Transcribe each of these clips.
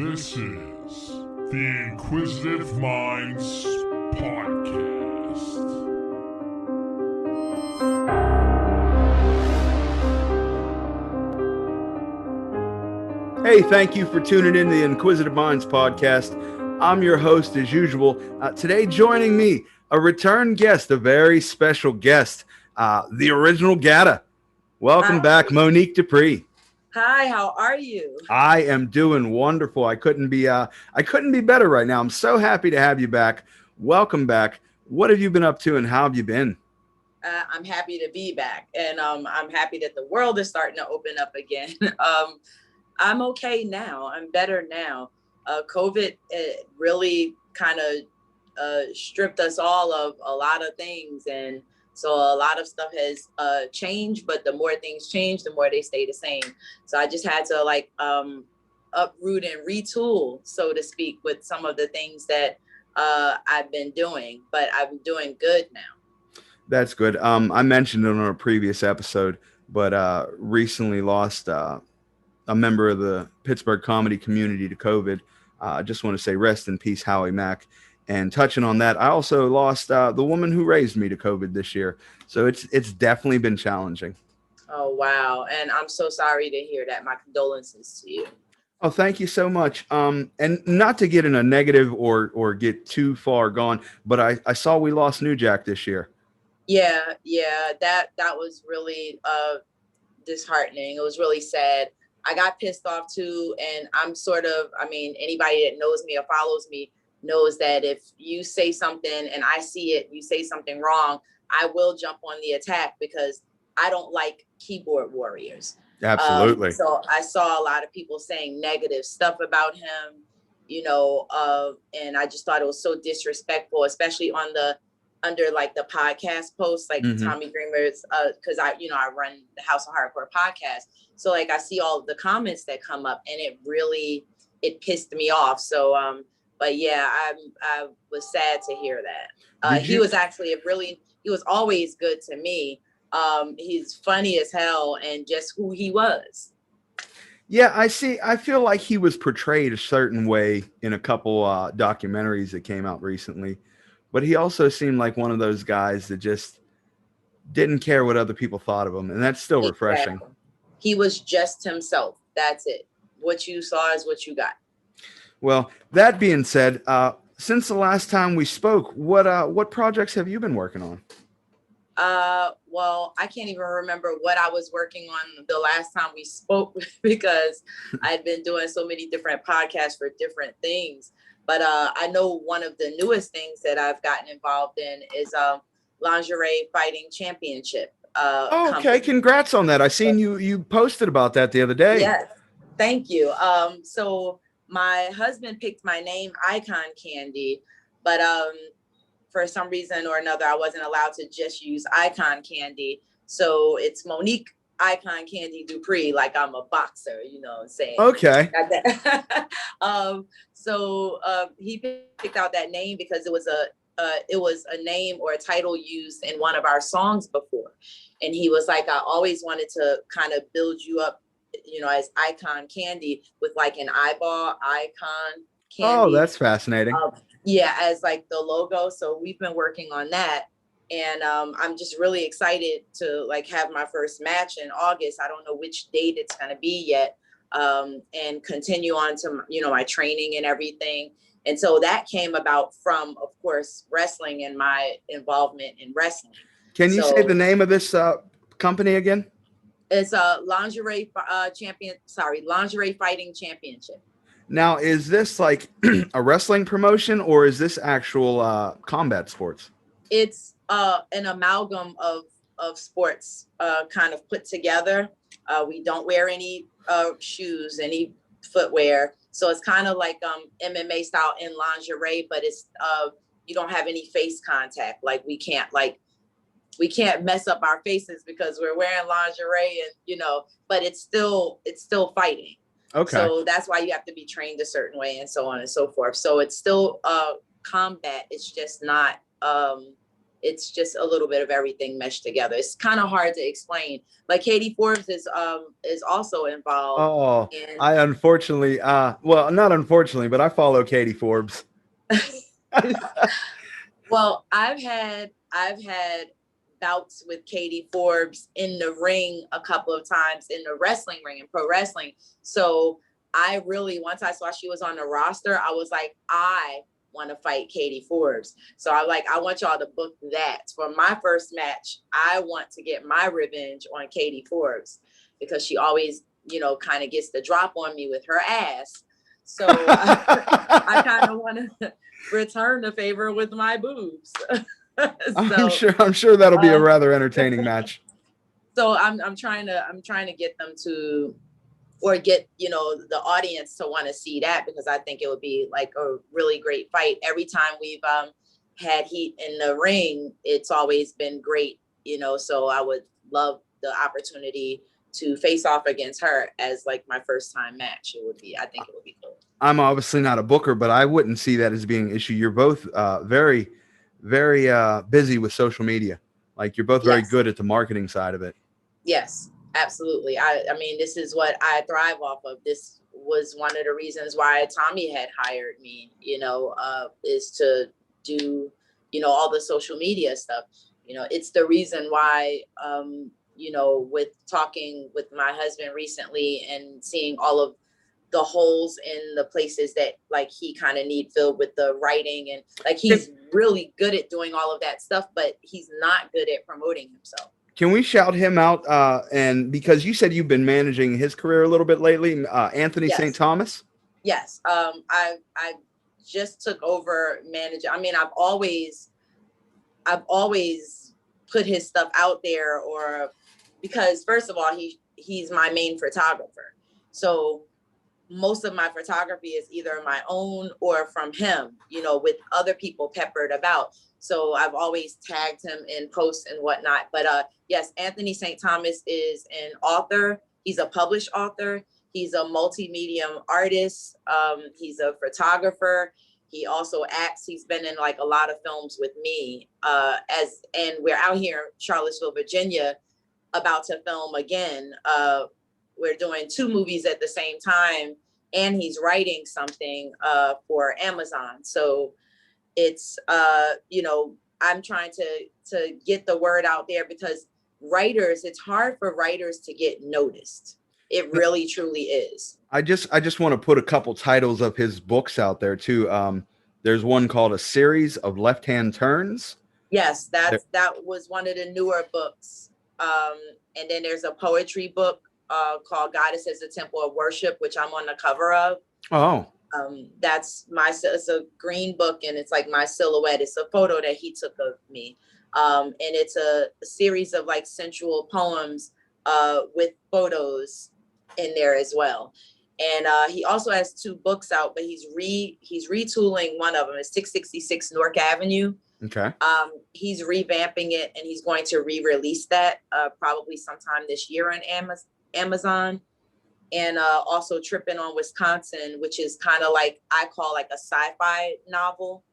This is the Inquisitive Minds Podcast. Hey, thank you for tuning in to the Inquisitive Minds Podcast. I'm your host as usual. Today joining me, a return guest, a very special guest, the original Gata. Welcome back, Monique Dupree. Hi, how are you? I am doing wonderful. I couldn't be better right now. I'm so happy to have you back. Welcome back. What have you been up to and how have you been? I'm happy to be back, and I'm happy that the world is starting to open up again. I'm okay now. I'm better now. COVID really kind of stripped us all of a lot of things, and so a lot of stuff has changed, but the more things change, the more they stay the same. So I just had to uproot and retool, so to speak, with some of the things that I've been doing, but I'm doing good now. That's good. I mentioned it on a previous episode, but recently lost a member of the Pittsburgh comedy community to COVID. I just want to say rest in peace, Howie Mack. And touching on that, I also lost the woman who raised me to COVID this year. So it's definitely been challenging. Oh, wow. And I'm so sorry to hear that. My condolences to you. Oh, thank you so much. And not to get in a negative or get too far gone, but I saw we lost New Jack this year. Yeah, that was really disheartening. It was really sad. I got pissed off too. And anybody that knows me or follows me knows that if you say something and I see it, you say something wrong, I will jump on the attack because I don't like keyboard warriors. Absolutely. So I saw a lot of people saying negative stuff about him, and I just thought it was so disrespectful, especially under the podcast posts, like Tommy Dreamer's, because I run the House of Hardcore podcast. So I see all of the comments that come up, and it pissed me off. So but yeah, I was sad to hear that. He was actually he was always good to me. He's funny as hell, and just who he was. Yeah, I feel like he was portrayed a certain way in a couple documentaries that came out recently, but he also seemed like one of those guys that just didn't care what other people thought of him, and that's still refreshing. Exactly. He was just himself. That's it. What you saw is what you got. Well, that being said, since the last time we spoke, what projects have you been working on? Well, I can't even remember what I was working on the last time we spoke because I'd been doing so many different podcasts for different things. But I know one of the newest things that I've gotten involved in is Lingerie Fighting Championship. Okay, company. Congrats on that. I seen you posted about that the other day. Yes, thank you. So my husband picked my name, Icon Candy, but for some reason or another, I wasn't allowed to just use Icon Candy. So it's Monique Icon Candy Dupree, like I'm a boxer, you know what I'm saying? Okay. So he picked out that name because it was a name or a title used in one of our songs before. And he was like, I always wanted to kind of build you up, as Icon Candy with like an eyeball icon candy. Oh, that's fascinating. As like the logo. So we've been working on that. And I'm just really excited to have my first match in August. I don't know which date it's going to be yet. And continue on to, my training and everything. And so that came about from, of course, wrestling and my involvement in wrestling. Can you say the name of this company again? It's a Lingerie Fighting Championship. Now, is this like a wrestling promotion or is this actual combat sports? It's an amalgam of sports kind of put together. We don't wear any shoes, any footwear. So it's kind of like MMA style in lingerie, but it's you don't have any face contact. Like we can't mess up our faces because we're wearing lingerie and but it's still fighting. Okay. So that's why you have to be trained a certain way and so on and so forth. So it's still combat. It's just not it's just a little bit of everything meshed together. It's kind of hard to explain. Like Katie Forbes is also involved. Oh, I unfortunately, well, not unfortunately, but I follow Katie Forbes. Well, I've had bouts with Katie Forbes in the ring a couple of times, in the wrestling ring and pro wrestling. So I really, once I saw she was on the roster, I was like, I want to fight Katie Forbes. So I want y'all to book that for my first match. I want to get my revenge on Katie Forbes because she always, kind of gets the drop on me with her ass. So I kind of want to return the favor with my boobs. So, I'm sure that'll be a rather entertaining match. So I'm trying to get them to, or get, the audience to want to see that, because I think it would be like a really great fight. Every time we've had heat in the ring, it's always been great, so I would love the opportunity to face off against her as like my first time match. I think it would be cool. I'm obviously not a booker, but I wouldn't see that as being an issue. You're both very, very busy with social media. Like, you're both very good at the marketing side of it. Yes, absolutely. I mean, this is what I thrive off of. This was one of the reasons why Tommy had hired me, is to do, all the social media stuff. It's the reason why, with talking with my husband recently and seeing all of the holes in the places that like he kind of need filled with the writing, and like he's really good at doing all of that stuff, but he's not good at promoting himself. Can we shout him out? And because you said you've been managing his career a little bit lately, Anthony St. Thomas. Yes. I just took over managing. I mean, I've always put his stuff out there, or because first of all, he's my main photographer. So most of my photography is either my own or from him, with other people peppered about. So I've always tagged him in posts and whatnot. But yes, Anthony St. Thomas is an author. He's a published author. He's a multimedia artist. He's a photographer. He also acts. He's been in like a lot of films with me. And we're out here in Charlottesville, Virginia, about to film again. We're doing 2 movies at the same time, and he's writing something for Amazon. So it's, I'm trying to get the word out there, because it's hard for writers to get noticed. It really, truly is. I just want to put a couple titles of his books out there too. There's one called A Series of Left-Hand Turns. Yes, that was one of the newer books. And then there's a poetry book called Gata is a Temple of Worship, which I'm on the cover of. Oh. It's a green book, and it's like my silhouette. It's a photo that he took of me. And it's a series of like sensual poems with photos in there as well. And he also has 2 books out, but he's retooling one of them. It's 666 Newark Avenue. Okay. He's revamping it, and he's going to re-release that probably sometime this year on Amazon. And also Tripping on Wisconsin, which is kind of like, I call like a sci-fi novel.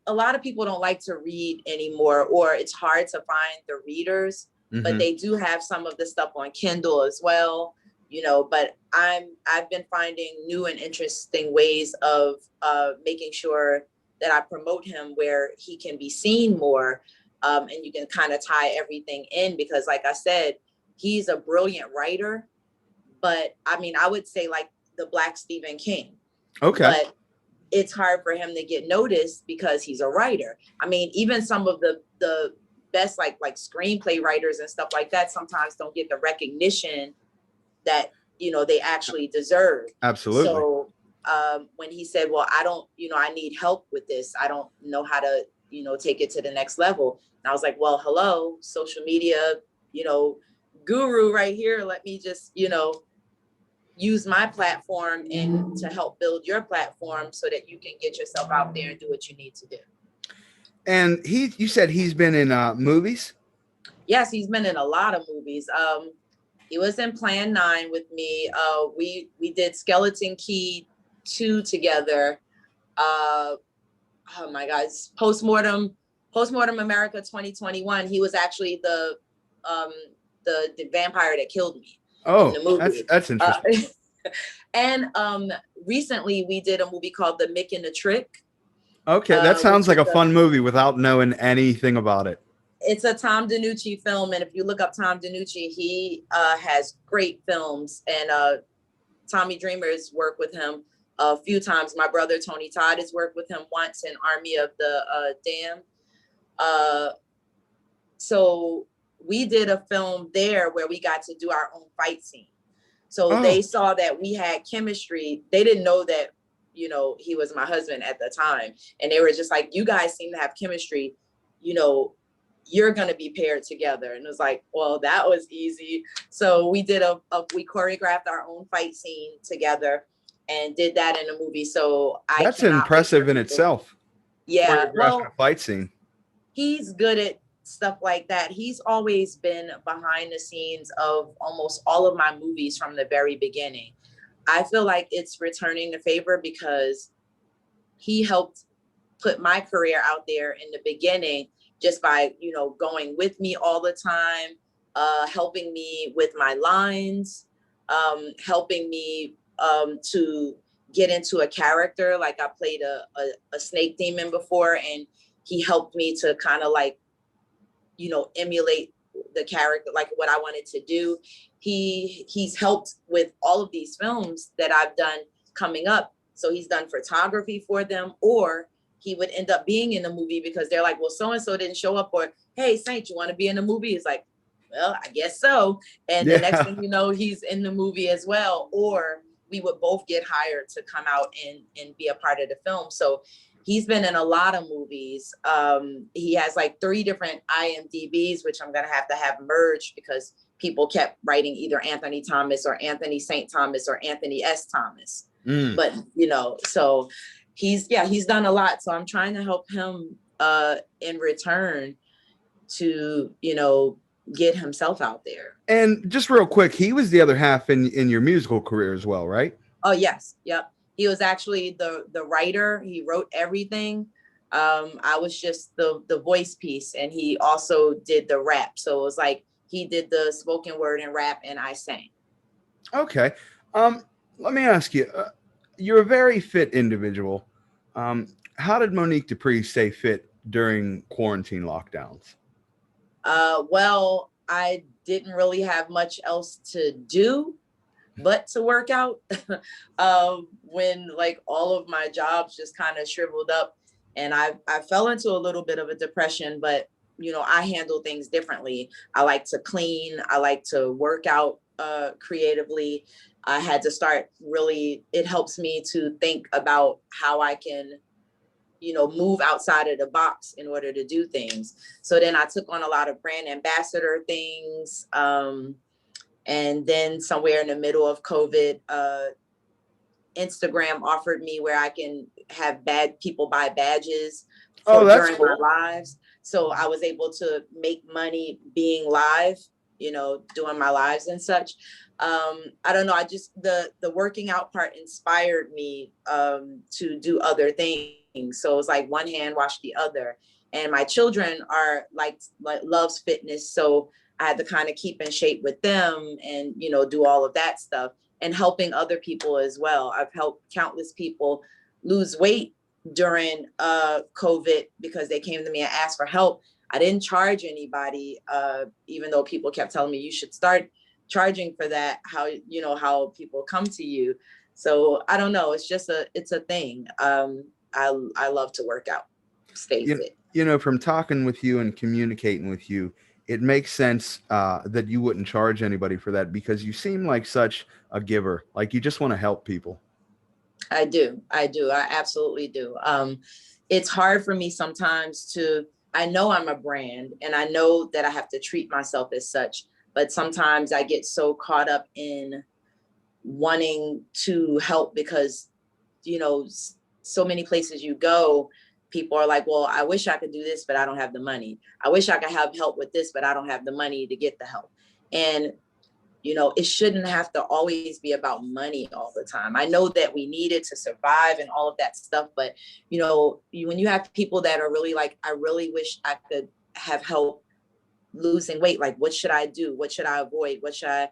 A lot of people don't like to read anymore, or it's hard to find the readers, but they do have some of the stuff on Kindle as well, but I've been finding new and interesting ways of making sure that I promote him where he can be seen more. And you can kind of tie everything in, because like I said, he's a brilliant writer. But I mean, I would say like the Black Stephen King. Okay. But it's hard for him to get noticed because he's a writer. I mean, even some of the best like screenplay writers and stuff like that sometimes don't get the recognition that, they actually deserve. Absolutely. So when he said, well, I don't, I need help with this. I don't know how to, take it to the next level. And I was like, well, hello, social media, guru right here. Let me just, use my platform and to help build your platform so that you can get yourself out there and do what you need to do. And you said he's been in movies? Yes, he's been in a lot of movies. He was in Plan 9 with me. We did Skeleton Key 2 together. Oh my God, Postmortem Postmortem America 2021. He was actually the vampire that killed me in the movie. That's interesting. And recently we did a movie called The Mick and the Trick. Okay, that sounds like a fun movie without knowing anything about it. It's a Tom DeNucci film, and if you look up Tom DeNucci, he has great films, and Tommy Dreamer has worked with him a few times. My brother Tony Todd has worked with him once in Army of the Damned. So we did a film there where we got to do our own fight scene. So they saw that we had chemistry. They didn't know that, you know, he was my husband at the time. And they were just like, you guys seem to have chemistry, you know, you're going to be paired together. And it was like, well, that was easy. So we did we choreographed our own fight scene together and did that in a movie. So that's impressive in itself. Yeah. Well, a fight scene. He's good at stuff like that. He's always been behind the scenes of almost all of my movies from the very beginning. I feel like it's returning the favor because he helped put my career out there in the beginning just by, you know, going with me all the time, helping me with my lines, helping me to get into a character. Like I played a snake demon before, and he helped me to kind of like, you know, emulate the character, like what I wanted to do. He's helped with all of these films that I've done coming up. So he's done photography for them, or he would end up being in the movie because they're like, well, so-and-so didn't show up, or, hey, Saint, you want to be in the movie? It's like, well, I guess so. And the next thing you know, he's in the movie as well. Or we would both get hired to come out and be a part of the film. So he's been in a lot of movies. He has like 3 different IMDb's, which I'm going to have merged because people kept writing either Anthony Thomas or Anthony St. Thomas or Anthony S. Thomas. But, you know, so he's done a lot. So I'm trying to help him in return to, you know, get himself out there. And just real quick, he was the other half in your musical career as well, right? Oh, yes. Yep. He was actually the writer. He wrote everything. I was just the voice piece, and he also did the rap. So it was like he did the spoken word and rap, and I sang. Okay. Let me ask you, you're a very fit individual. How did Monique Dupree stay fit during quarantine lockdowns? Well, I didn't really have much else to do but to work out when like all of my jobs just kind of shriveled up, and I fell into a little bit of a depression, but you know, I handle things differently. I like to clean. I like to work out creatively. I had to start really, it helps me to think about how I can, you know, move outside of the box in order to do things. So then I took on a lot of brand ambassador things. And then somewhere in the middle of COVID, Instagram offered me where I can have people buy badges during my lives. So I was able to make money being live, you know, doing my lives and such. I don't know. I just, the working out part inspired me to do other things. So it's like one hand wash the other. And my children are like loves fitness. So I had to kind of keep in shape with them and, you know, do all of that stuff, and helping other people as well. I've helped countless people lose weight during COVID because they came to me and asked for help. I didn't charge anybody, even though people kept telling me you should start charging for that, how people come to you. So I don't know. It's just it's a thing. I love to work out, stay fit. You know, from talking with you and communicating with you, it makes sense that you wouldn't charge anybody for that, because you seem like such a giver. Like you just want to help people. I do. I absolutely do. It's hard for me sometimes I know I'm a brand and I know that I have to treat myself as such, but sometimes I get so caught up in wanting to help because, you know, so many places you go, people are like, well, I wish I could do this, but I don't have the money. I wish I could have help with this, but I don't have the money to get the help. And It shouldn't have to always be about money all the time. I know that we need it to survive and all of that stuff, but when you have people that are really like, I really wish I could have help losing weight. Like, what should I do? What should I avoid? What should I,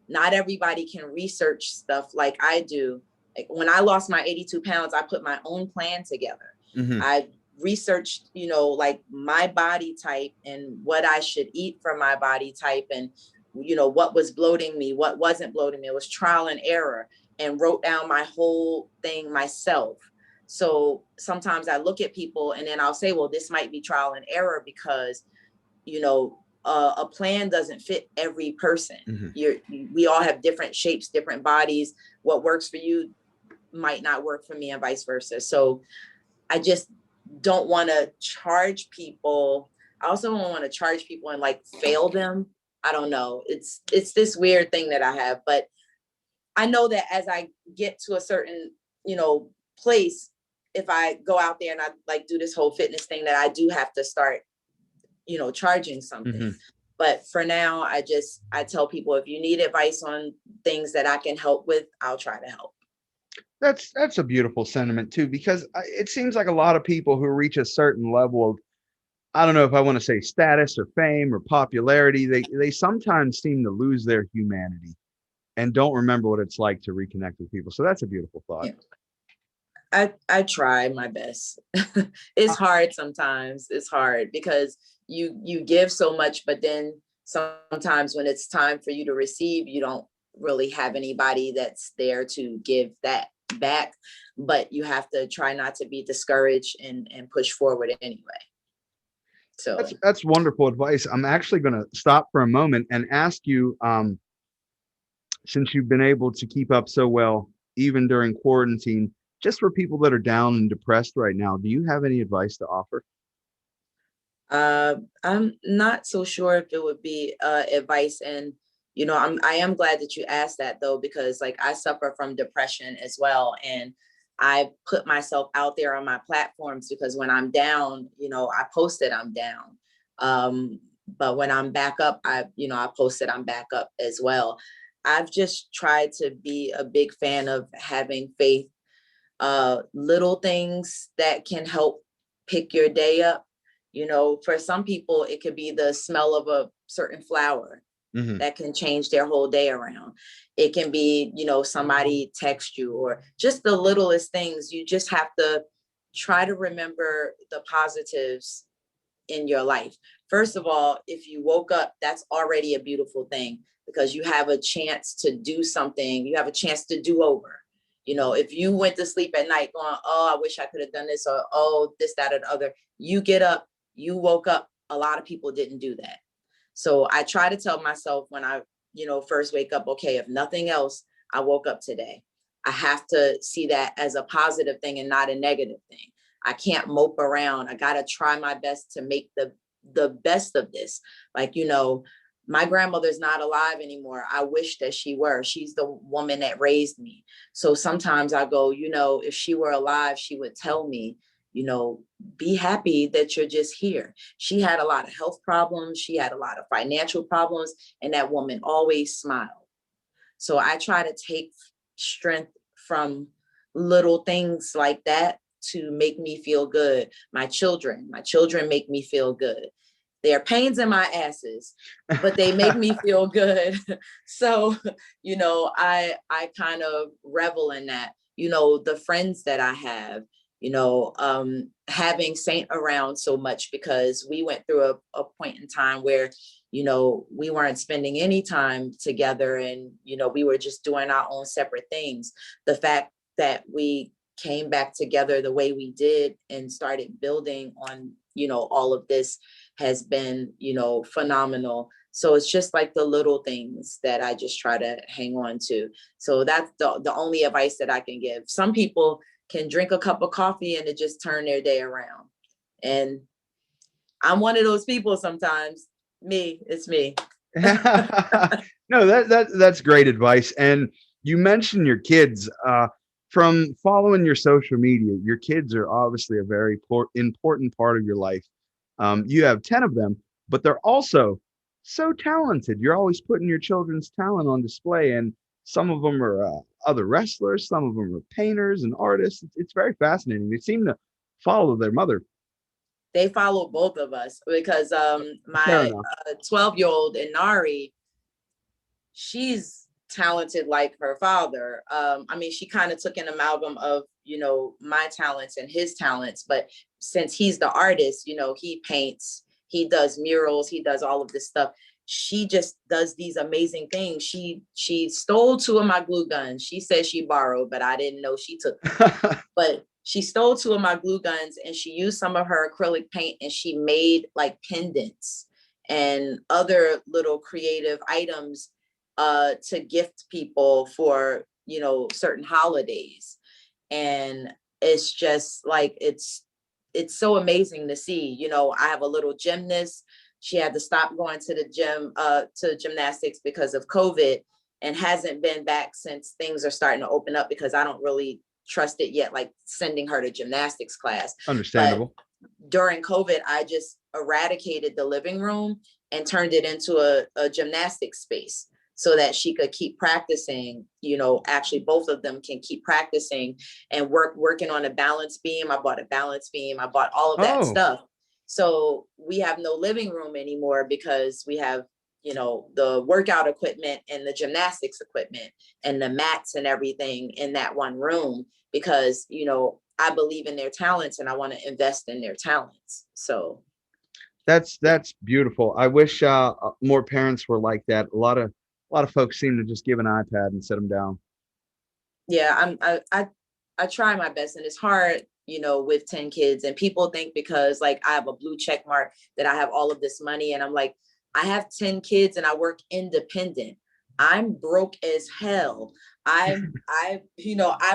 not everybody can research stuff like I do. Like when I lost my 82 pounds, I put my own plan together. Mm-hmm. I researched, like my body type and what I should eat for my body type, and what was bloating me, what wasn't bloating me. It was trial and error, and wrote down my whole thing myself. So sometimes I look at people and then I'll say, well, this might be trial and error because, a plan doesn't fit every person. Mm-hmm. We all have different shapes, different bodies. What works for you might not work for me, and vice versa. So I just don't want to charge people. I also don't want to charge people and like fail them. I don't know. It's this weird thing that I have, but I know that as I get to a certain, place, if I go out there and I like do this whole fitness thing, that I do have to start, charging something. Mm-hmm. But for now, I tell people, if you need advice on things that I can help with, I'll try to help. That's a beautiful sentiment too, because it seems like a lot of people who reach a certain level of, I don't know if I want to say status or fame or popularity, they sometimes seem to lose their humanity and don't remember what it's like to reconnect with people. So that's a beautiful thought. Yeah. I try my best. It's hard sometimes. It's hard because you give so much, but then sometimes when it's time for you to receive, you don't really have anybody that's there to give that back, but you have to try not to be discouraged and push forward anyway. So that's wonderful advice. I'm actually going to stop for a moment and ask you, since you've been able to keep up so well, even during quarantine, just for people that are down and depressed right now, do you have any advice to offer? I'm not so sure if it would be advice, and I am glad that you asked that though, because like I suffer from depression as well, and I put myself out there on my platforms because when I'm down, I posted I'm down. But when I'm back up, I posted I'm back up as well. I've just tried to be a big fan of having faith, little things that can help pick your day up. For some people, it could be the smell of a certain flower. Mm-hmm. That can change their whole day around. It can be, somebody text you, or just the littlest things. You just have to try to remember the positives in your life. First of all, if you woke up, that's already a beautiful thing because you have a chance to do something. You have a chance to do over. If you went to sleep at night going, oh, I wish I could have done this, or, oh, this, that, or the other, you get up, you woke up. A lot of people didn't do that. So I try to tell myself when I, first wake up, okay, if nothing else, I woke up today. I have to see that as a positive thing and not a negative thing. I can't mope around. I got to try my best to make the best of this. Like, my grandmother's not alive anymore. I wish that she were. She's the woman that raised me. So sometimes I go, if she were alive, she would tell me, be happy that you're just here. She had a lot of health problems. She had a lot of financial problems, and that woman always smiled. So I try to take strength from little things like that to make me feel good. My children make me feel good. They're pains in my asses, but they make me feel good. So, I kind of revel in that. The friends that I have, having Saint around so much, because we went through a point in time where, we weren't spending any time together, and, we were just doing our own separate things. The fact that we came back together the way we did and started building on, all of this has been, phenomenal. So it's just like the little things that I just try to hang on to. So that's the only advice that I can give. Some people can drink a cup of coffee and it just turn their day around. And I'm one of those people sometimes. It's me. No, that's great advice. And you mentioned your kids. From following your social media, your kids are obviously a very important part of your life. You have 10 of them, but they're also so talented. You're always putting your children's talent on display, and some of them are other wrestlers, some of them are painters and artists. It's very fascinating. They seem to follow their mother. They follow both of us because Fair my enough. 12-year-old Inari, she's talented like her father. I mean, she kind of took an amalgam of, my talents and his talents, but since he's the artist, he paints, he does murals, he does all of this stuff. She just does these amazing things. She stole 2 of my glue guns. She said she borrowed, but I didn't know she took them. But she stole 2 of my glue guns and she used some of her acrylic paint and she made like pendants and other little creative items to gift people for, certain holidays. And it's just like, it's so amazing to see. I have a little gymnast. She had to stop going to the gym, to gymnastics because of COVID, and hasn't been back since things are starting to open up, because I don't really trust it yet, like sending her to gymnastics class. Understandable. But during COVID, I just eradicated the living room and turned it into a gymnastics space so that she could keep practicing. Actually both of them can keep practicing and working on a balance beam. I bought a balance beam. I bought all of that stuff. So we have no living room anymore because we have, the workout equipment and the gymnastics equipment and the mats and everything in that one room, because, I believe in their talents and I want to invest in their talents. So That's beautiful. I wish more parents were like that. A lot of folks seem to just give an iPad and sit them down. Yeah, I try my best, and it's hard, with 10 kids, and people think because like I have a blue check mark that I have all of this money, and I'm like, I have 10 kids and I work independent. I'm broke as hell. I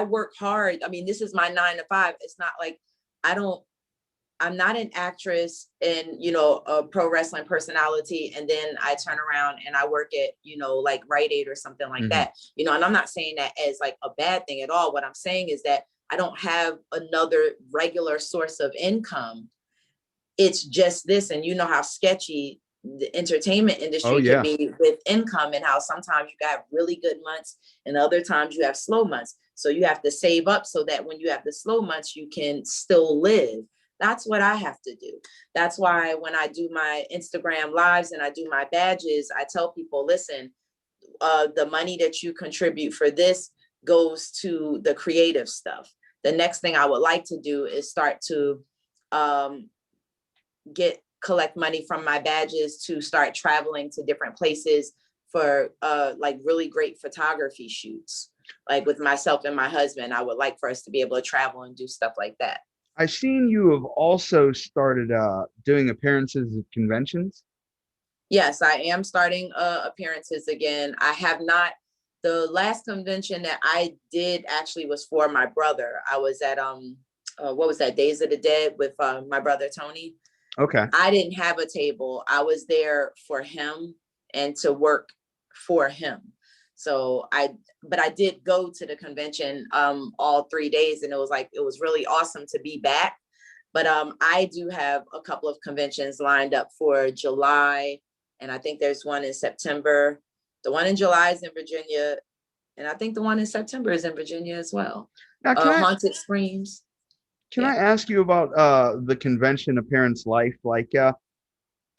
work hard. I mean, this is my 9 to 5. It's not like I'm not an actress and, a pro wrestling personality. And then I turn around and I work at, like Rite Aid or something like that, and I'm not saying that as like a bad thing at all. What I'm saying is that I don't have another regular source of income. It's just this. And you know how sketchy the entertainment industry can be with income, and how sometimes you got really good months and other times you have slow months. So you have to save up so that when you have the slow months, you can still live. That's what I have to do. That's why when I do my Instagram lives and I do my badges, I tell people, listen, the money that you contribute for this goes to the creative stuff. The next thing I would like to do is start to collect money from my badges to start traveling to different places for like really great photography shoots. Like with myself and my husband, I would like for us to be able to travel and do stuff like that. I've seen you have also started doing appearances at conventions. Yes, I am starting appearances again. I have not. The last convention that I did actually was for my brother. I was at what was that, Days of the Dead with my brother Tony. Okay. I didn't have a table. I was there for him and to work for him. So but I did go to the convention all 3 days, and it was really awesome to be back. But I do have a couple of conventions lined up for July, and I think there's one in September. The one in July is in Virginia, and I think the one in September is in Virginia as well. Now, Haunted Screams. Can I ask you about the convention appearance life? Like,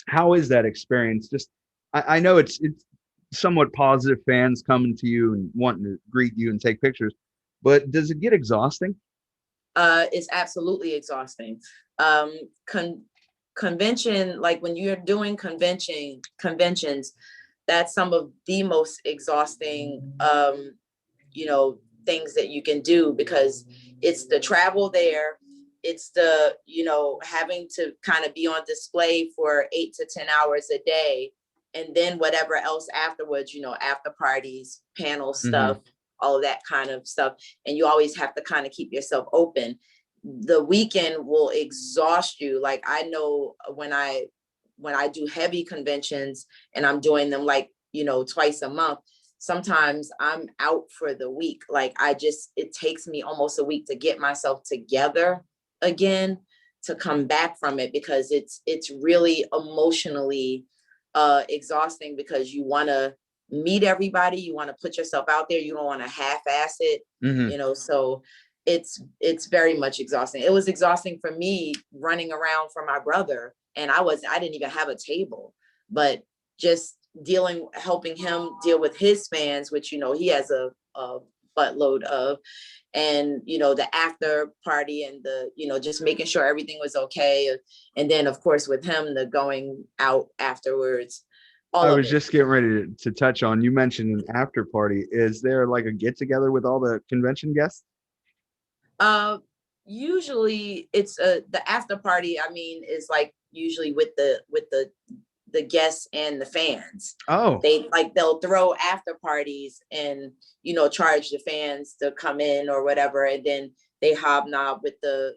how is that experience? Just, I know it's somewhat positive, fans coming to you and wanting to greet you and take pictures, but does it get exhausting? It's absolutely exhausting. Convention, like when you're doing conventions, that's some of the most exhausting, things that you can do, because it's the travel there. It's the, having to kind of be on display for 8 to 10 hours a day. And then whatever else afterwards, after parties, panel stuff, all of that kind of stuff. And you always have to kind of keep yourself open. The weekend will exhaust you. Like I know when I do heavy conventions and I'm doing them like, twice a month, sometimes I'm out for the week. Like it takes me almost a week to get myself together again, to come back from it, because it's really emotionally exhausting because you want to meet everybody, you want to put yourself out there, you don't want to half-ass it, so it's very much exhausting. It was exhausting for me running around for my brother, and I didn't even have a table, but just helping him deal with his fans, which he has a buttload of, and the after party, and the just making sure everything was okay, and then of course with him the going out afterwards. I was just getting ready to touch on, you mentioned an after party. Is there like a get together with all the convention guests? Usually it's the after party, is like usually with the guests and the fans. Oh, they'll throw after parties and charge the fans to come in or whatever, and then they hobnob with the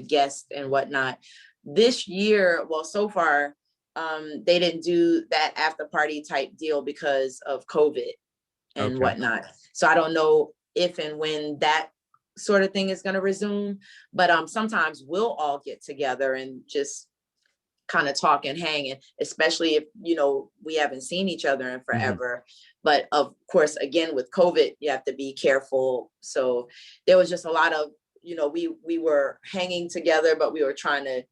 guests and whatnot. This year, well, so far, they didn't do that after party type deal because of COVID and whatnot. So I don't know if and when that sort of thing is going to resume, but sometimes we'll all get together and just kind of talk and hang, and especially if we haven't seen each other in forever. But of course, again, with COVID, you have to be careful. So there was just a lot of we were hanging together, but we were trying to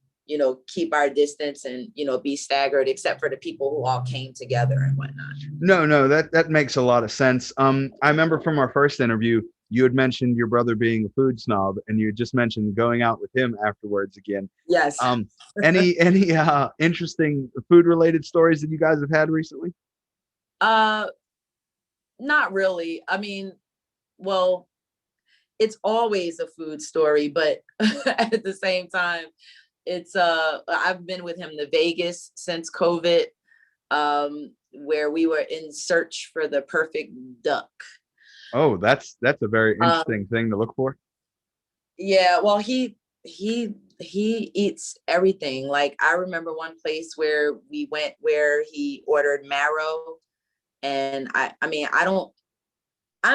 keep our distance and be staggered, except for the people who all came together and whatnot. No, that makes a lot of sense. I remember from our first interview, you had mentioned your brother being a food snob, and you had just mentioned going out with him afterwards again. Yes. Any interesting food related stories that you guys have had recently? Not really. Well, it's always a food story, but at the same time, it's I've been with him to Vegas since COVID, where we were in search for the perfect duck. Oh, that's a very interesting thing to look for. Yeah, well, he eats everything. Like, I remember one place where we went where he ordered marrow, and I'm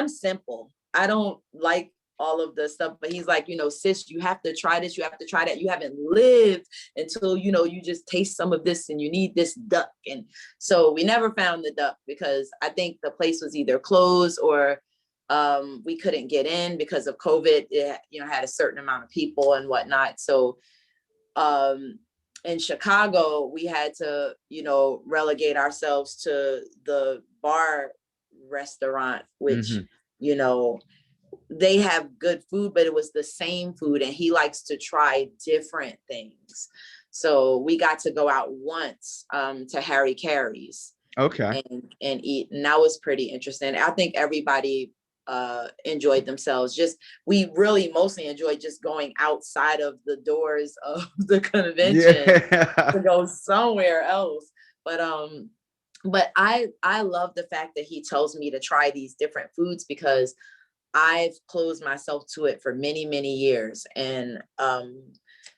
simple. I don't like all of the stuff, but he's like, sis, you have to try this, you have to try that. You haven't lived until you just taste some of this, and you need this duck. And so we never found the duck because I think the place was either closed or we couldn't get in because of COVID. It had a certain amount of people and whatnot. So in Chicago, we had to relegate ourselves to the bar restaurant, which they have good food, but it was the same food, and he likes to try different things. So we got to go out once to Harry Carey's and eat, and that was pretty interesting. I think everybody enjoyed themselves. We really mostly enjoyed just going outside of the doors of the convention to go somewhere else. But I love the fact that he tells me to try these different foods, because I've closed myself to it for many, many years. And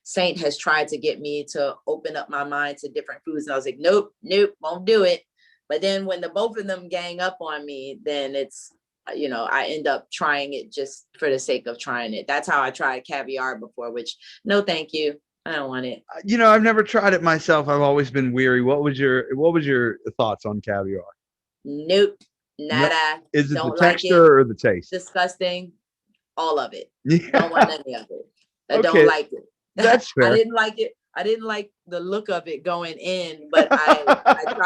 Saint has tried to get me to open up my mind to different foods. And I was like, nope, won't do it. But then when the both of them gang up on me, then it's, I end up trying it just for the sake of trying it. That's how I tried caviar before, which, no, thank you. I don't want it. I've never tried it myself. I've always been weary. What was your thoughts on caviar? Nope. Nada. No. Is it the texture or the taste? Disgusting. All of it. Yeah. Don't want any of it. I don't like it. That's fair. I didn't like it. I didn't like the look of it going in, but I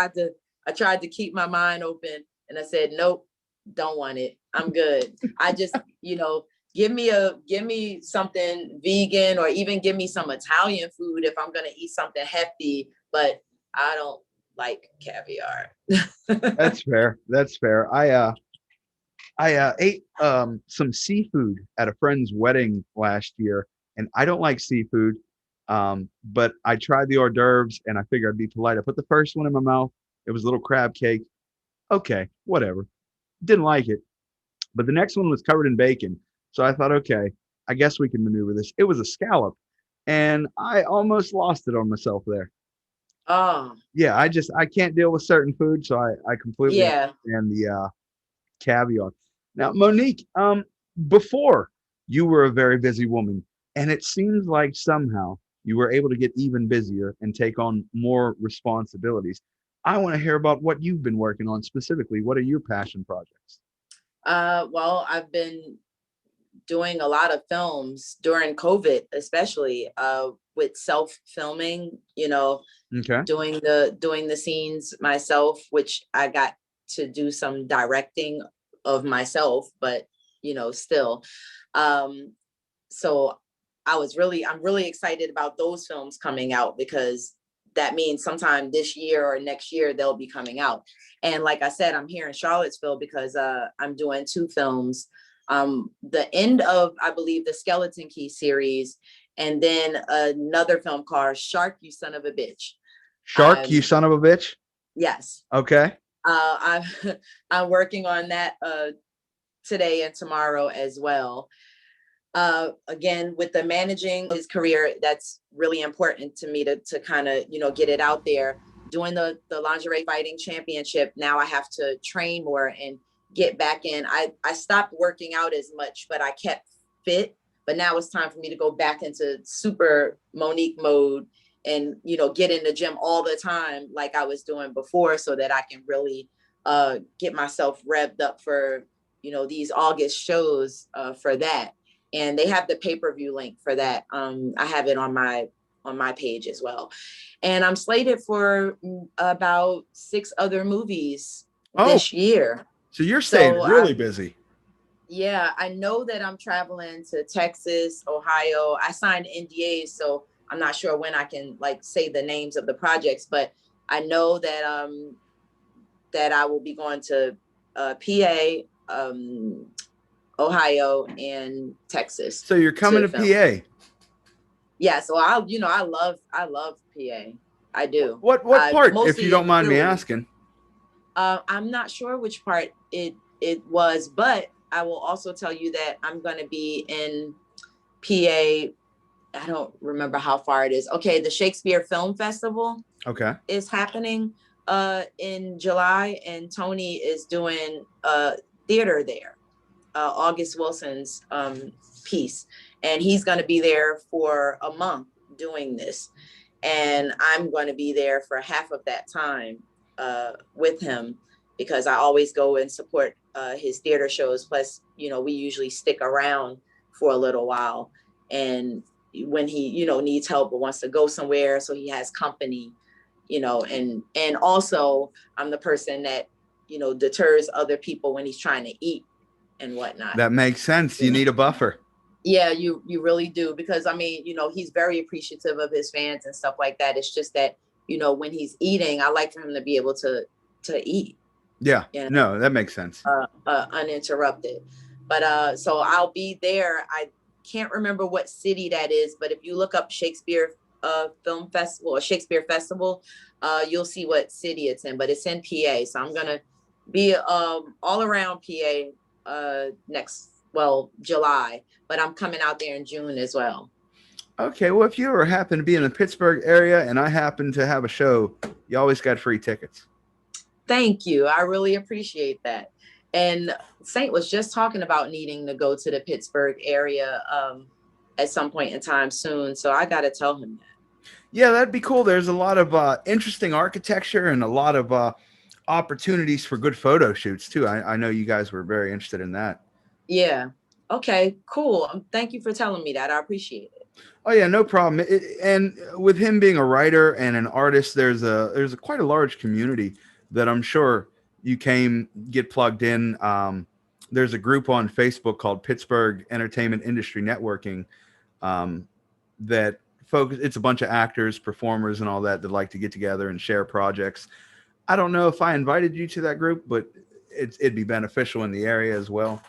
tried to keep my mind open, and I said, nope, don't want it. I'm good. I just, give me something vegan, or even give me some Italian food if I'm going to eat something hefty, but I don't like caviar. That's fair. I ate some seafood at a friend's wedding last year, and I don't like seafood, but I tried the hors d'oeuvres, and I figured I'd be polite. I put the first one in my mouth. It was a little crab cake. Okay, whatever. Didn't like it. But the next one was covered in bacon. So I thought, okay, I guess we can maneuver this. It was a scallop, and I almost lost it on myself there. Oh. Yeah, I can't deal with certain food, so I completely understand the caviar. Now, Monique, before you were a very busy woman, and it seems like somehow you were able to get even busier and take on more responsibilities. I want to hear about what you've been working on specifically. What are your passion projects? Well, I've been doing a lot of films during COVID, especially with self-filming, Okay. doing the scenes myself, which I got to do some directing of myself, but still. Um, so I'm really excited about those films coming out, because that means sometime this year or next year they'll be coming out. And like I said, I'm here in Charlottesville because I'm doing two films. The end of, I believe, the Skeleton Key series, and then another film called Shark, You Son of a Bitch. Shark, you son of a bitch. Yes. Okay. I'm I'm working on that today and tomorrow as well. Again, with the managing his career, that's really important to me to kind of, get it out there. Doing the Lingerie Fighting Championship, now I have to train more and get back in. I stopped working out as much, but I kept fit. But now it's time for me to go back into super Monique mode and, get in the gym all the time like I was doing before, so that I can really get myself revved up for, these August shows for that. And they have the pay-per-view link for that. I have it on my page as well. And I'm slated for about 6 other movies this year. So you're staying really busy. Yeah, I know that I'm traveling to Texas, Ohio. I signed NDAs, so I'm not sure when I can say the names of the projects, but I know that that I will be going to PA, Ohio, and Texas. So you're coming to PA. Yeah, so I love PA. I do. What part, if you don't mind me asking? I'm not sure which part it was, but I will also tell you that I'm going to be in PA. I don't remember how far it is. Okay, the Shakespeare Film Festival is happening in July, and Tony is doing theater there. August Wilson's piece, and he's going to be there for a month doing this, and I'm going to be there for half of that time with him, because I always go and support his theater shows. Plus, we usually stick around for a little while, and when he needs help or wants to go somewhere, so he has company, and also I'm the person that deters other people when he's trying to eat and whatnot. That makes sense. You need a buffer. Yeah, you really do, because I mean, he's very appreciative of his fans and stuff like that. It's just that, when he's eating, I like for him to be able to eat. Yeah. No, that makes sense. Uninterrupted. But so I'll be there. I can't remember what city that is, but if you look up Shakespeare Film Festival or Shakespeare Festival, you'll see what city it's in, but it's in PA. So I'm gonna be all around PA July, but I'm coming out there in June as well. Okay, well, if you ever happen to be in the Pittsburgh area and I happen to have a show, you always got free tickets. Thank you. I really appreciate that. And Saint was just talking about needing to go to the Pittsburgh area at some point in time soon. So I got to tell him that. Yeah, that'd be cool. There's a lot of interesting architecture and a lot of opportunities for good photo shoots too. I know you guys were very interested in that. Yeah. Okay, cool. Thank you for telling me that. I appreciate it. Oh yeah, no problem. And with him being a writer and an artist, there's a quite a large community that I'm sure you get plugged in. There's a group on Facebook called Pittsburgh Entertainment Industry Networking that it's a bunch of actors, performers, and all that like to get together and share projects. I don't know if I invited you to that group, but it'd be beneficial in the area as well.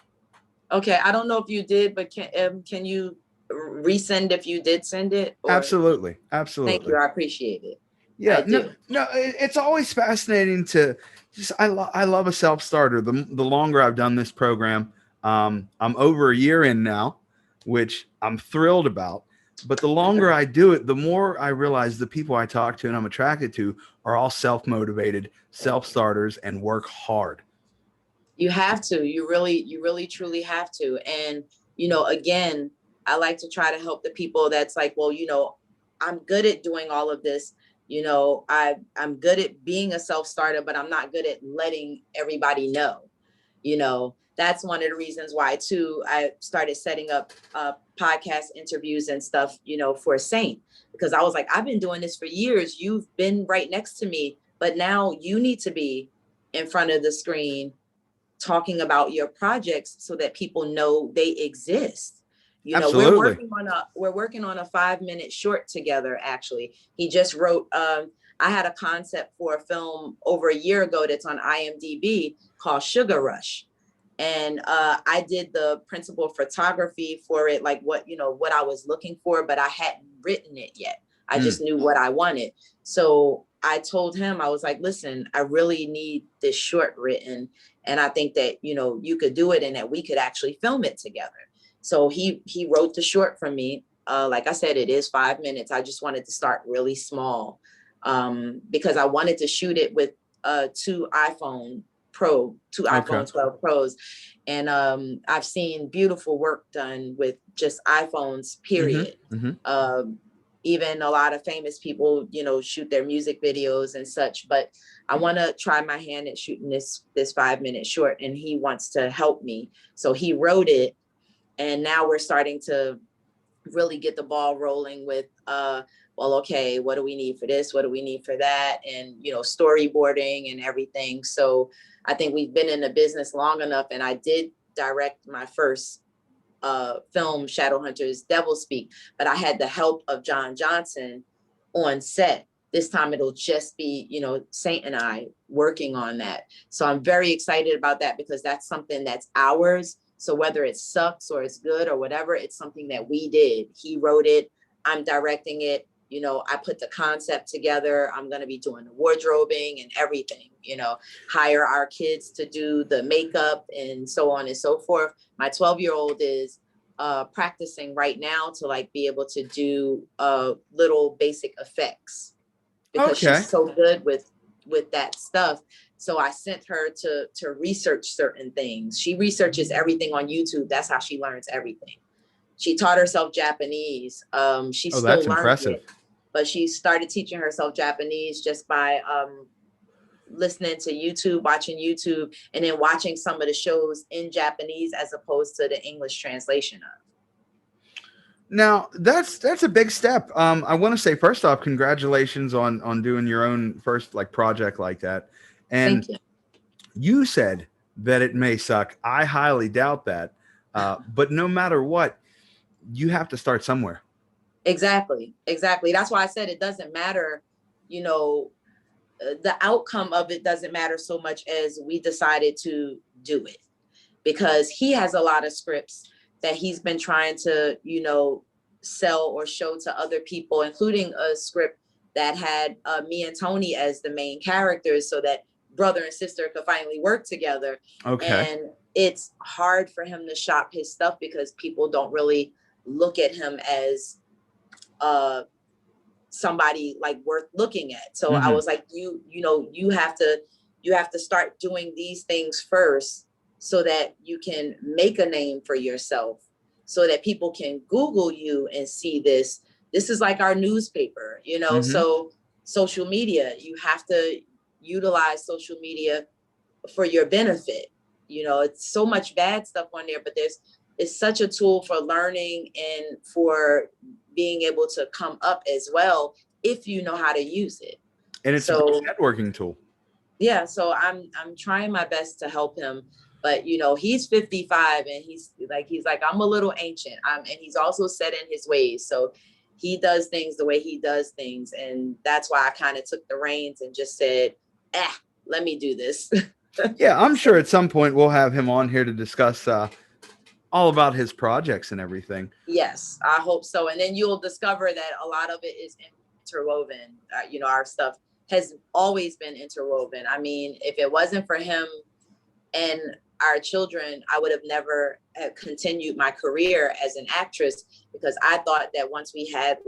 Okay, I don't know if you did, but can you resend if you did send it? Or... Absolutely. Thank you. I appreciate it. Yeah, no, it's always fascinating to just, I love a self-starter. The longer I've done this program, I'm over a year in now, which I'm thrilled about. But the longer I do it, the more I realize the people I talk to and I'm attracted to are all self-motivated, self-starters, and work hard. You have to. You really, truly have to. And, again, I like to try to help the people that's like, well, I'm good at doing all of this. You know, I'm good at being a self-starter, but I'm not good at letting everybody know. You know, that's one of the reasons why too I started setting up podcast interviews and stuff, you know, for Saint, because I was like, I've been doing this for years. You've been right next to me, but now you need to be in front of the screen talking about your projects so that people know they exist. You know, Absolutely. we're working on a 5-minute short together. Actually, he just wrote. I had a concept for a film over a year ago that's on IMDb called Sugar Rush, and I did the principal photography for it, like what I was looking for, but I hadn't written it yet. I just knew what I wanted. So I told him, I was like, listen, I really need this short written. And I think that, you could do it and that we could actually film it together. So he wrote the short for me. Like I said, it is 5 minutes. I just wanted to start really small because I wanted to shoot it with two iPhone 12 Pros. And I've seen beautiful work done with just iPhones, period. Even a lot of famous people, shoot their music videos and such, but I want to try my hand at shooting this 5-minute short, and he wants to help me. So he wrote it, and now we're starting to really get the ball rolling with, okay, what do we need for this? What do we need for that? And, storyboarding and everything. So I think we've been in the business long enough, and I did direct my first film, Shadowhunters Devil Speak, but I had the help of John Johnson on set. This time it'll just be, Saint and I working on that. So I'm very excited about that because that's something that's ours. So whether it sucks or it's good or whatever, it's something that we did. He wrote it, I'm directing it. I put the concept together. I'm going to be doing the wardrobing and everything, hire our kids to do the makeup and so on and so forth. My 12-year-old is practicing right now to be able to do little basic effects because she's so good with that stuff. So I sent her to research certain things. She researches everything on YouTube. That's how she learns everything. She taught herself Japanese. She's still learning impressive. it, but she started teaching herself Japanese just by listening to YouTube, watching YouTube, and then watching some of the shows in Japanese as opposed to the English translation of. Now that's a big step. I want to say first off, congratulations on doing your own first project like that. And Thank you. You said that it may suck. I highly doubt that. But no matter what, you have to start somewhere. Exactly. That's why I said it doesn't matter, the outcome of it doesn't matter so much as we decided to do it, because he has a lot of scripts that he's been trying to, sell or show to other people, including a script that had me and Tony as the main characters so that brother and sister could finally work together. Okay. And it's hard for him to shop his stuff because people don't really look at him as somebody worth looking at. So I was like, you have to start doing these things first so that you can make a name for yourself, so that people can Google you and see this. This is like our newspaper, so social media, you have to utilize social media for your benefit. It's so much bad stuff on there, but it's such a tool for learning and for being able to come up as well if you know how to use it. And it's a networking tool. Yeah, so I'm trying my best to help him, but he's 55 and he's like I'm a little ancient. And he's also set in his ways, so he does things the way he does things, and that's why I kind of took the reins and just said, let me do this. Yeah, I'm sure at some point we'll have him on here to discuss all about his projects and everything. Yes, I hope so. And then you'll discover that a lot of it is interwoven. Our stuff has always been interwoven. I mean, if it wasn't for him and our children, I would have never continued my career as an actress, because I thought that once we had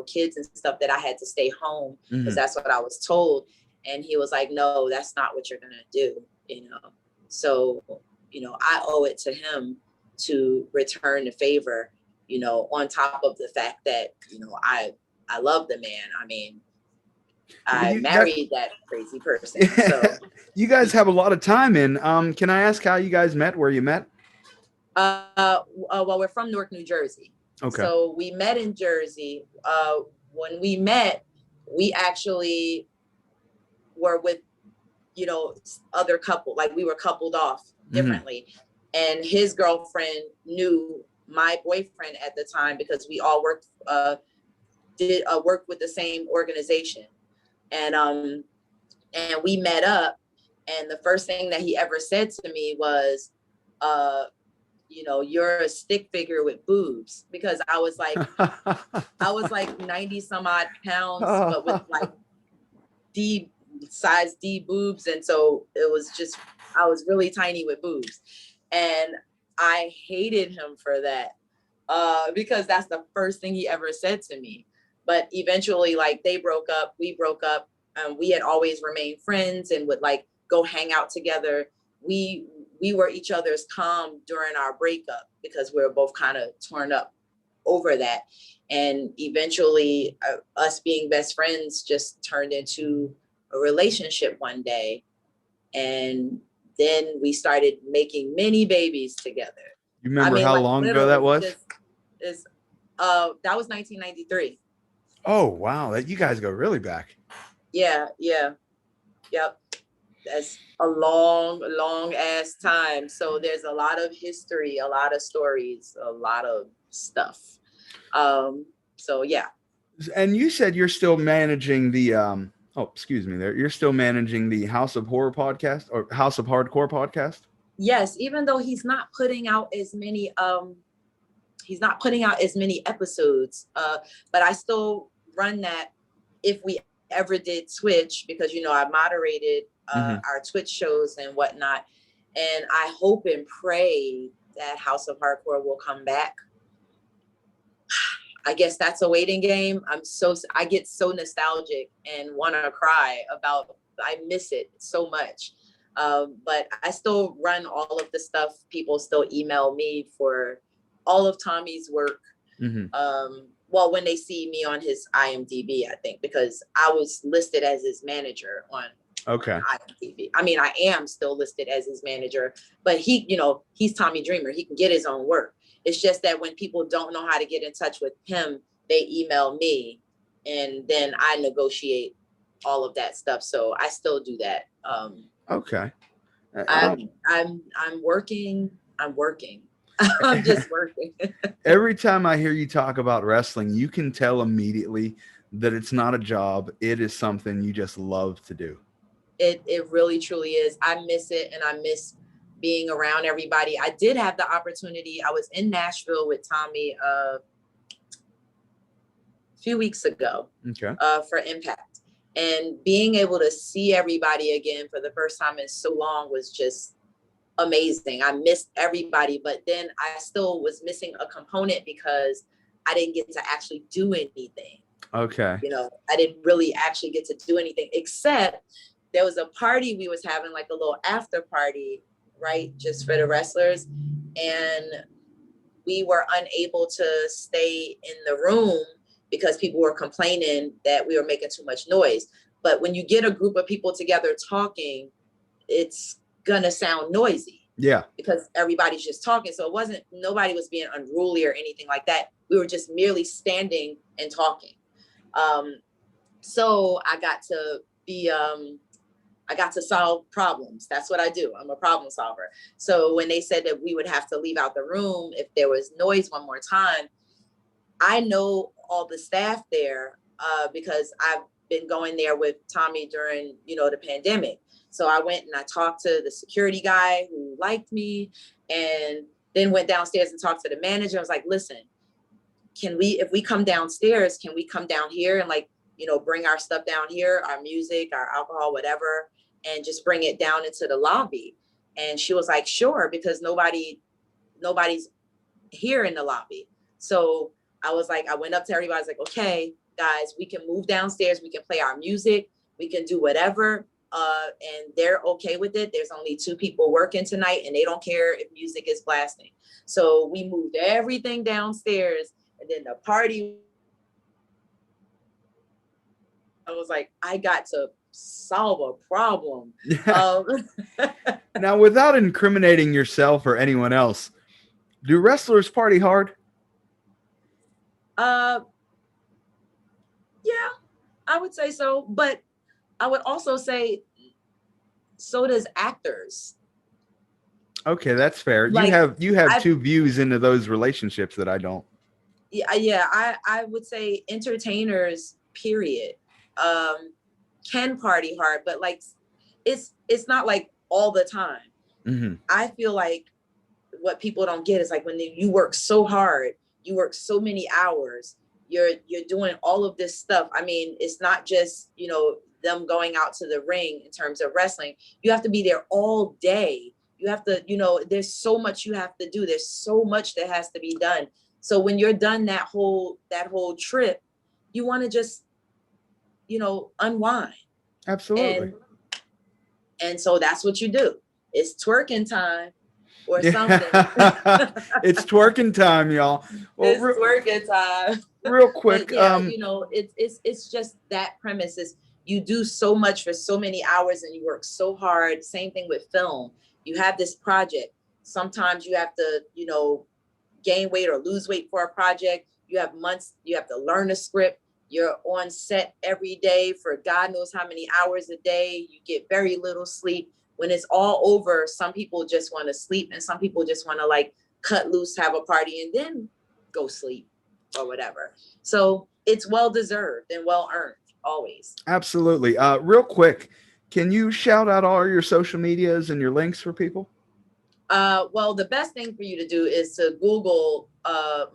kids and stuff that I had to stay home, because that's what I was told. And he was like, no, that's not what you're going to do. So, I owe it to him to return the favor, on top of the fact that, I love the man. I mean, Well, I married that crazy person. So you guys have a lot of time in. Can I ask how you guys met? Where you met? well, we're from Newark, New Jersey. Okay. So we met in Jersey. When we met, we actually were with, other couple, like we were coupled off differently. And his girlfriend knew my boyfriend at the time because we all worked with the same organization. And we met up, and the first thing that he ever said to me was, you're a stick figure with boobs, because I was like 90 some odd pounds, but with like size D boobs. And so it was just, I was really tiny with boobs. And I hated him for that, because that's the first thing he ever said to me. But eventually, like, they broke up, we broke up. We had always remained friends and would like go hang out together. We were each other's calm during our breakup because we were both kind of torn up over that. And eventually us being best friends just turned into a relationship one day. And then we started making many babies together. You remember how long ago that was? That was 1993. Oh, wow. You guys go really back. Yeah. Yep. That's a long ass time. So there's a lot of history, a lot of stories, a lot of stuff. So yeah. And you said you're still managing the you're still managing the House of Horror podcast or House of Hardcore podcast? Yes, even though he's not putting out as many episodes, but I still run that if we ever did switch, because I moderated our Twitch shows and whatnot. And I hope and pray that House of Hardcore will come back. I guess that's a waiting game. I get so nostalgic and want to cry I miss it so much. But I still run all of the stuff. People still email me for all of Tommy's work. Well, when they see me on his IMDb, I think, because I was listed as his manager on IMDb. I mean, I am still listed as his manager, but he's Tommy Dreamer. He can get his own work. It's just that when people don't know how to get in touch with him, they email me, and then I negotiate all of that stuff. So I still do that. Okay. I'm working. I'm just working. Every time I hear you talk about wrestling, you can tell immediately that it's not a job. It is something you just love to do. It really truly is. I miss it, and I miss being around everybody. I did have the opportunity. I was in Nashville with Tommy a few weeks ago for Impact, and being able to see everybody again for the first time in so long was just amazing. I missed everybody, but then I still was missing a component because I didn't get to actually do anything. Okay. I didn't really actually get to do anything, except there was a party we was having, like a little after party, right? Just for the wrestlers. And we were unable to stay in the room because people were complaining that we were making too much noise. But when you get a group of people together talking, it's gonna sound noisy. Yeah. Because everybody's just talking. So nobody was being unruly or anything like that. We were just merely standing and talking. So I got to solve problems. That's what I do. I'm a problem solver. So when they said that we would have to leave out the room if there was noise one more time, I know all the staff there because I've been going there with Tommy during, the pandemic. So I went and I talked to the security guy who liked me, and then went downstairs and talked to the manager. I was like, listen, if we come downstairs, can we come down here and bring our stuff down here, our music, our alcohol, whatever, and just bring it down into the lobby? And she was like, sure, because nobody's here in the lobby. So I went up to everybody. I was like, okay, guys, we can move downstairs. We can play our music. We can do whatever. And they're okay with it. There's only 2 people working tonight, and they don't care if music is blasting. So we moved everything downstairs, and then the party was like, I got to solve a problem. Now, without incriminating yourself or anyone else, do wrestlers party hard? Yeah, I would say so. But I would also say so does actors. Okay, that's fair. Like, you have two views into those relationships that I don't. Yeah, I would say entertainers, period, can party hard, but like it's not like all the time. Mm-hmm. I feel like what people don't get is like when you work so hard, you work so many hours, you're doing all of this stuff. I mean, it's not just, them going out to the ring in terms of wrestling. You have to be there all day. You have to, there's so much you have to do. There's so much that has to be done. So when you're done that whole trip, you want to just, unwind. Absolutely. And so that's what you do. It's twerking time or something. It's twerking time, y'all. Well, it's twerking time. Real quick. Yeah, it's just that premise is you do so much for so many hours and you work so hard. Same thing with film. You have this project. Sometimes you have to, gain weight or lose weight for a project. You have months, you have to learn a script. You're on set every day for God knows how many hours a day. You get very little sleep. When it's all over, some people just want to sleep and some people just want to like cut loose, have a party, and then go sleep or whatever. So it's well-deserved and well-earned always. Absolutely. Real quick, can you shout out all your social medias and your links for people? Well, the best thing for you to do is to Google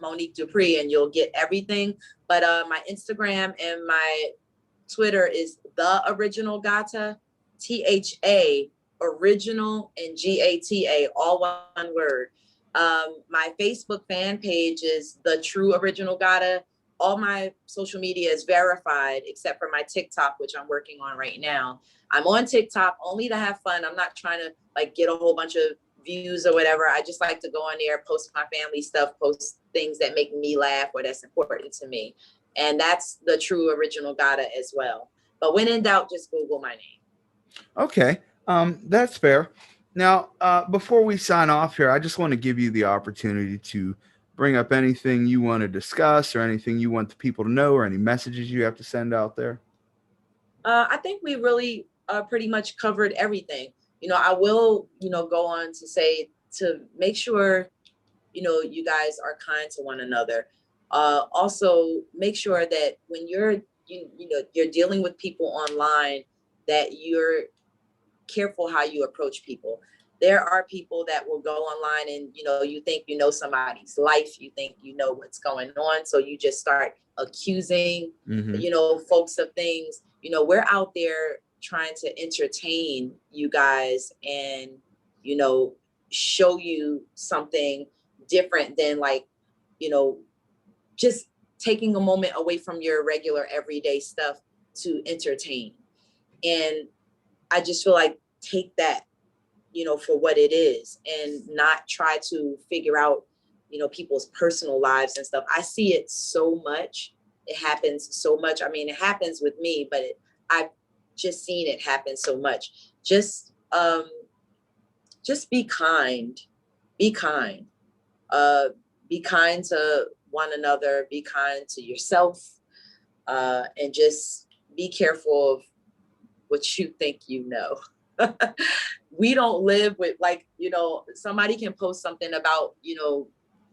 Monique Dupree and you'll get everything. But my Instagram and my Twitter is The Original Gata, THA, original, and GATA, all one word. My Facebook fan page is The True Original Gata. All my social media is verified except for my TikTok, which I'm working on right now. I'm on TikTok only to have fun. I'm not trying to like get a whole bunch of views or whatever. I just like to go on there, post my family stuff, post things that make me laugh or that's important to me. And that's The True Original Gata as well. But when in doubt, just Google my name. Okay. That's fair. Now, before we sign off here, I just want to give you the opportunity to bring up anything you want to discuss or anything you want the people to know or any messages you have to send out there. I think we really pretty much covered everything. I will, go on to say to make sure, you guys are kind to one another. Also, make sure that when you're dealing with people online, that you're careful how you approach people. There are people that will go online and, you think you know somebody's life, you think you know what's going on. So you just start accusing, folks of things. We're out there trying to entertain you guys and, show you something different than like, just taking a moment away from your regular everyday stuff to entertain. And I just feel like take that, for what it is and not try to figure out, people's personal lives and stuff. I see it so much. It happens so much. I mean, it happens with me, but I've just seen it happen so much. Just be kind. Be kind. Be kind to one another. Be kind to yourself. And just be careful of what you think you know. We don't live with somebody can post something about,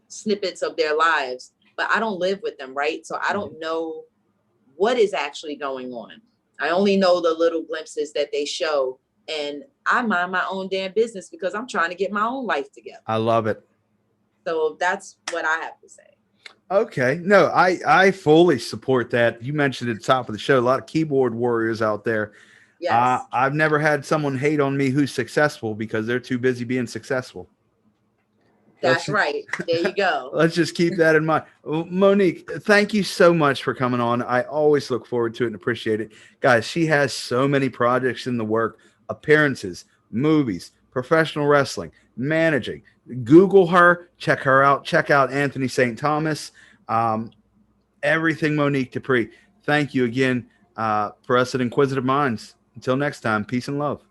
snippets of their lives, but I don't live with them, right? So I don't know what is actually going on. I only know the little glimpses that they show, and I mind my own damn business because I'm trying to get my own life together. I love it. So that's what I have to say. Okay. No, I fully support that. You mentioned at the top of the show, a lot of keyboard warriors out there. Yes. I've never had someone hate on me who's successful because they're too busy being successful. That's right. There you go. Let's just keep that in mind. Monique, thank you so much for coming on. I always look forward to it and appreciate it. Guys, she has so many projects in the work, appearances, movies, professional wrestling, managing. Google her, check her out. Check out Anthony St. Thomas. Everything Monique Dupree. Thank you again. for us at Inquisitive Minds. Until next time, peace and love.